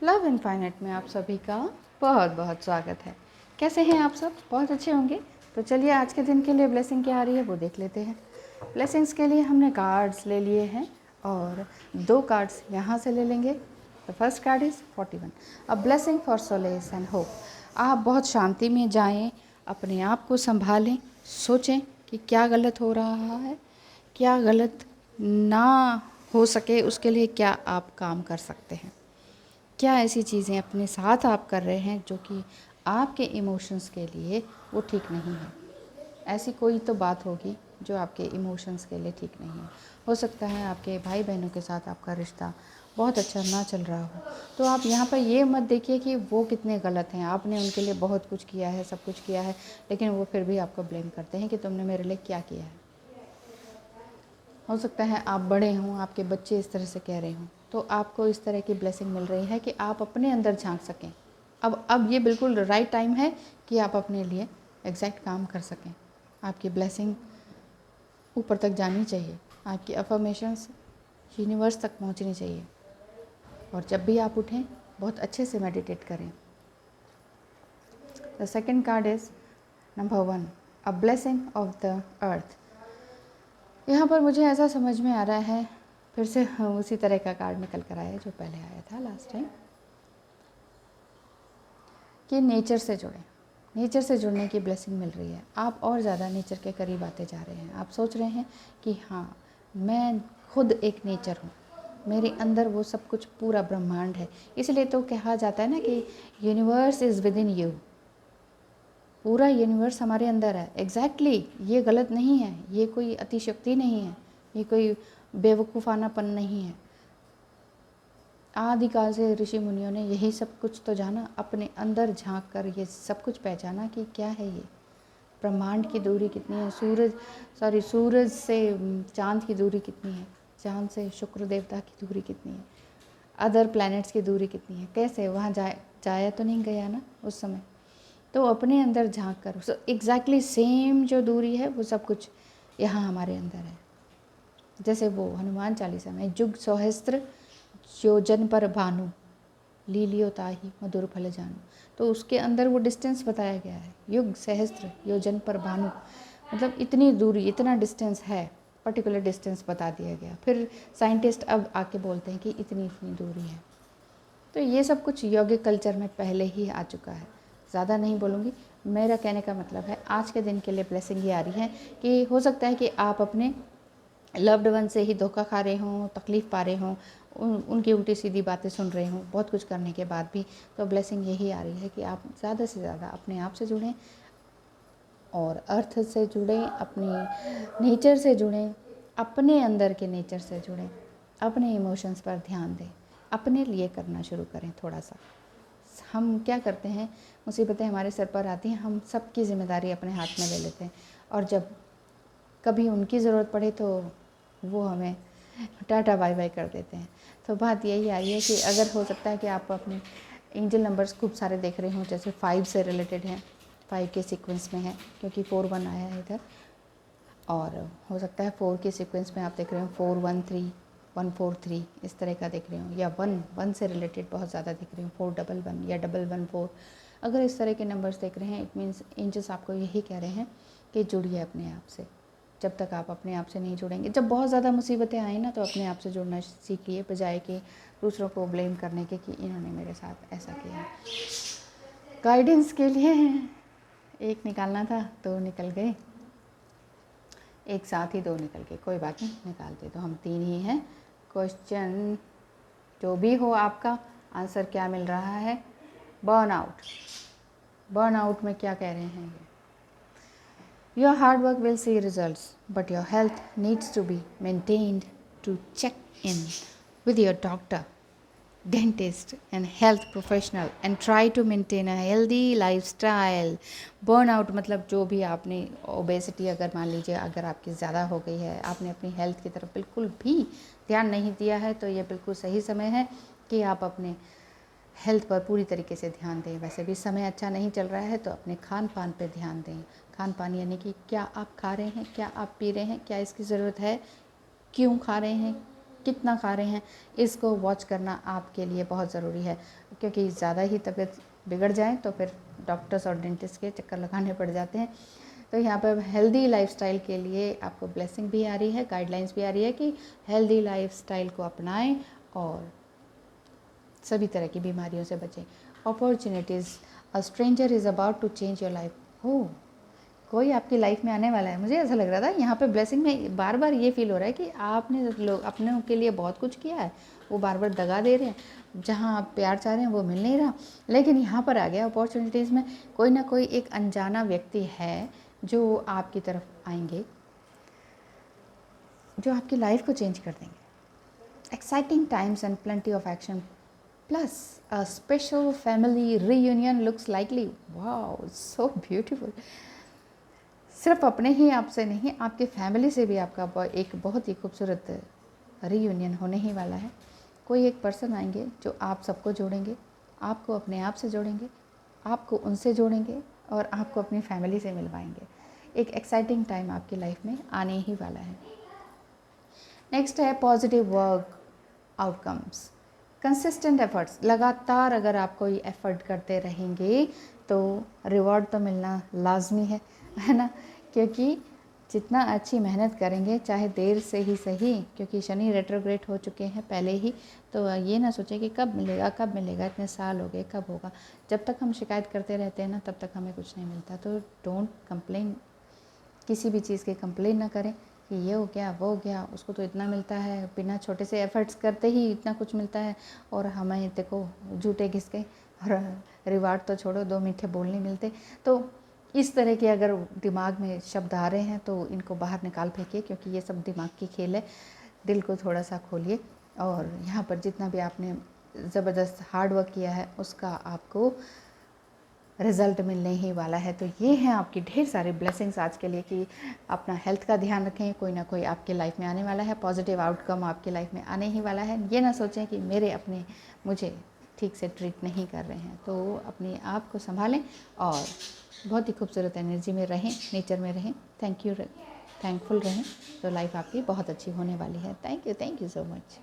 Love infinite में आप सभी का बहुत बहुत स्वागत है। कैसे हैं आप सब? बहुत अच्छे होंगे। तो चलिए आज के दिन के लिए ब्लेसिंग क्या आ रही है वो देख लेते हैं। ब्लेसिंग्स के लिए हमने कार्ड्स ले लिए हैं और 2 कार्ड्स यहाँ से ले लेंगे। The first card is 41, a blessing for solace and hope. आप बहुत शांति में जाएं, अपने आप को संभालें, सोचें कि क्या गलत हो रहा है, क्या गलत ना हो सके उसके लिए क्या आप काम कर सकते हैं, क्या ऐसी चीज़ें अपने साथ आप कर रहे हैं जो कि आपके इमोशंस के लिए वो ठीक नहीं है। ऐसी कोई तो बात होगी जो आपके इमोशंस के लिए ठीक नहीं है। हो सकता है आपके भाई बहनों के साथ आपका रिश्ता बहुत अच्छा ना चल रहा हो, तो आप यहाँ पर ये मत देखिए कि वो कितने गलत हैं। आपने उनके लिए बहुत कुछ किया है, सब कुछ किया है, लेकिन वो फिर भी आपको ब्लेम करते हैं कि तुमने मेरे लिए क्या किया है। हो सकता है आप बड़े हों, आपके बच्चे इस तरह से कह रहे हों, तो आपको इस तरह की ब्लेसिंग मिल रही है कि आप अपने अंदर झांक सकें। अब ये बिल्कुल राइट टाइम है कि आप अपने लिए एग्जैक्ट काम कर सकें। आपकी ब्लेसिंग ऊपर तक जानी चाहिए, आपकी अफर्मेशंस यूनिवर्स तक पहुंचनी चाहिए। और जब भी आप उठें बहुत अच्छे से मेडिटेट करें। The second card is number 1, a blessing of the earth. यहाँ पर मुझे ऐसा समझ में आ रहा है, फिर से उसी तरह का कार्ड निकल कर आया जो पहले आया था लास्ट टाइम, कि नेचर से जुड़े। नेचर से जुड़ने की ब्लेसिंग मिल रही है। आप और ज़्यादा नेचर के करीब आते जा रहे हैं। आप सोच रहे हैं कि हाँ, मैं खुद एक नेचर हूँ, मेरे अंदर वो सब कुछ पूरा ब्रह्मांड है। इसलिए तो कहा जाता है ना कि universe is with in you. पूरा यूनिवर्स हमारे अंदर है। एग्जैक्टली ये गलत नहीं है, ये कोई अतिशक्ति नहीं है, ये कोई बेवकूफ़ानापन नहीं है। आदिकाल से ऋषि मुनियों ने यही सब कुछ तो जाना, अपने अंदर झांक कर ये सब कुछ पहचाना कि क्या है ये ब्रह्मांड की दूरी कितनी है, सूरज से चांद की दूरी कितनी है, चांद से शुक्र देवता की दूरी कितनी है, अदर प्लैनेट्स की दूरी कितनी है, कैसे वहाँ जाया तो नहीं गया ना उस समय। तो अपने अंदर झांक कर एग्जैक्टली सेम जो दूरी है वो सब कुछ यहाँ हमारे अंदर है। जैसे वो हनुमान चालीसा में जुग सहस्त्र योजन पर भानु लीलियो ताही मधुर फल जानू, तो उसके अंदर वो डिस्टेंस बताया गया है। युग सहस्त्र योजन पर भानु मतलब इतनी दूरी, इतना डिस्टेंस है, पर्टिकुलर डिस्टेंस बता दिया गया। फिर साइंटिस्ट अब आके बोलते हैं कि इतनी इतनी दूरी है। तो ये सब कुछ यौगिक कल्चर में पहले ही आ चुका है। ज़्यादा नहीं बोलूँगी। मेरा कहने का मतलब है आज के दिन के लिए ब्लेसिंग ये आ रही है कि हो सकता है कि आप अपने लव्ड वन से ही धोखा खा रहे हों, तकलीफ़ पा रहे हों, उनकी उल्टी सीधी बातें सुन रहे हों, बहुत कुछ करने के बाद भी। तो ब्लेसिंग यही आ रही है कि आप ज़्यादा से ज़्यादा अपने आप से जुड़ें और अर्थ से जुड़ें, अपनी नेचर से जुड़ें, अपने अंदर के नेचर से जुड़ें, अपने इमोशंस पर ध्यान दें, अपने लिए करना शुरू करें। थोड़ा सा हम क्या करते हैं, मुसीबतें हमारे सर पर आती हैं, हम सबकी ज़िम्मेदारी अपने हाथ में ले लेते हैं, और जब कभी उनकी ज़रूरत पड़े तो वो हमें टाटा बाय बाय कर देते हैं। तो बात यही आ रही है कि अगर हो सकता है कि आप अपने एंजल नंबर्स खूब सारे देख रहे हों, जैसे 5 से रिलेटेड हैं, 5 के सीक्वेंस में है क्योंकि 4-1 आया है इधर, और हो सकता है 4 के सीक्वेंस में आप देख रहे हो 4-1-3, 1-4-3 इस तरह का देख रहे हो, या 1 से रिलेटेड बहुत ज़्यादा देख रहे हो, 4-1-1 या 1-1-4। अगर इस तरह के नंबर्स देख रहे हैं, इट मीन्स एंजल्स आपको यही कह रहे हैं कि जुड़िए अपने आप से। जब तक आप अपने आप से नहीं जुड़ेंगे, जब बहुत ज़्यादा मुसीबतें आए ना, तो अपने आप से जुड़ना सीखिए, बजाय कि दूसरों को ब्लेम करने के कि इन्होंने मेरे साथ ऐसा किया। गाइडेंस के लिए एक निकालना था, 2 निकल गए, एक साथ ही 2 निकल गए, कोई बात नहीं, निकालते तो हम 3 ही हैं। क्वेश्चन जो भी हो आपका, आंसर क्या मिल रहा है? बर्नआउट। बर्नआउट में क्या कह रहे हैं ये? Your hard work will see results, but your health needs to be maintained. To check in with your doctor, dentist and health professional and try to maintain a healthy lifestyle. Burnout मतलब जो भी आपने obesity, अगर मान लीजिए अगर आपकी ज़्यादा हो गई है, आपने अपनी हेल्थ की तरफ बिल्कुल भी ध्यान नहीं दिया है, तो ये बिल्कुल सही समय है कि आप अपने हेल्थ पर पूरी तरीके से ध्यान दें। वैसे भी समय अच्छा नहीं चल रहा है, तो अपने खान पान पर ध्यान दें। खान पान यानी कि क्या आप खा रहे हैं, क्या आप पी रहे हैं, क्या इसकी ज़रूरत है, क्यों खा रहे हैं, कितना खा रहे हैं, इसको वॉच करना आपके लिए बहुत ज़रूरी है, क्योंकि ज़्यादा ही तबीयत बिगड़ जाए तो फिर डॉक्टर्स और डेंटिस्ट के चक्कर लगाने पड़ जाते हैं। तो यहाँ पर हेल्दी लाइफस्टाइल के लिए आपको ब्लेसिंग भी आ रही है, गाइडलाइंस भी आ रही है कि हेल्दी लाइफस्टाइल को अपनाएं और सभी तरह की बीमारियों से बचें। Opportunities, a stranger is about to change your life. हो, कोई आपकी लाइफ में आने वाला है। मुझे ऐसा लग रहा था यहाँ पे ब्लेसिंग में बार बार ये फील हो रहा है कि आपने लोग अपनों के लिए बहुत कुछ किया है, वो बार बार दगा दे रहे हैं। जहाँ आप प्यार चाह रहे हैं वो मिल नहीं रहा, लेकिन यहाँ पर आ गया अपॉर्चुनिटीज़ में कोई ना कोई एक अनजाना व्यक्ति है जो आपकी तरफ आएंगे, जो आपकी लाइफ को चेंज कर देंगे। Exciting times and plenty of action plus a special family reunion looks likely. Wow, so beautiful. सिर्फ अपने ही आप से नहीं, आपकी फैमिली से भी आपका एक बहुत ही खूबसूरत रीयूनियन होने ही वाला है। कोई एक पर्सन आएंगे जो आप सबको जोड़ेंगे, आपको अपने आप से जोड़ेंगे, आपको उनसे जोड़ेंगे और आपको अपनी फैमिली से मिलवाएंगे। एक एक्साइटिंग टाइम आपकी लाइफ में आने ही वाला है। नेक्स्ट है positive work outcomes, consistent efforts. लगातार अगर आप कोई एफर्ट करते रहेंगे तो रिवॉर्ड तो मिलना लाजमी है ना, क्योंकि जितना अच्छी मेहनत करेंगे, चाहे देर से ही सही, क्योंकि शनि रेट्रोग्रेड हो चुके हैं पहले ही, तो ये ना सोचें कि कब मिलेगा कब मिलेगा, इतने साल हो गए कब होगा। जब तक हम शिकायत करते रहते हैं ना, तब तक हमें कुछ नहीं मिलता। तो डोंट कंप्लेन, किसी भी चीज़ की कंप्लेन ना करें कि ये हो गया वो हो गया, उसको तो इतना मिलता है, बिना छोटे से एफर्ट्स करते ही इतना कुछ मिलता है, और हमें देखो झूठे घिस गए और रिवार्ड तो छोड़ो, 2 मीठे बोल नहीं मिलते। तो इस तरह के अगर दिमाग में शब्द आ रहे हैं तो इनको बाहर निकाल फेंकिए, क्योंकि ये सब दिमाग की खेल है। दिल को थोड़ा सा खोलिए, और यहाँ पर जितना भी आपने ज़बरदस्त हार्ड वर्क किया है उसका आपको रिज़ल्ट मिलने ही वाला है। तो ये हैं आपकी ढेर सारे ब्लेसिंग्स आज के लिए कि अपना हेल्थ का ध्यान रखें, कोई ना कोई आपके लाइफ में आने वाला है, पॉजिटिव आउटकम आपकी लाइफ में आने ही वाला है। ये ना सोचें कि मुझे ठीक से ट्रीट नहीं कर रहे हैं। तो अपने आप को संभालें और बहुत ही खूबसूरत एनर्जी में रहें, नेचर में रहें, थैंकफुल रहें, तो लाइफ आपकी बहुत अच्छी होने वाली है। Thank you so much.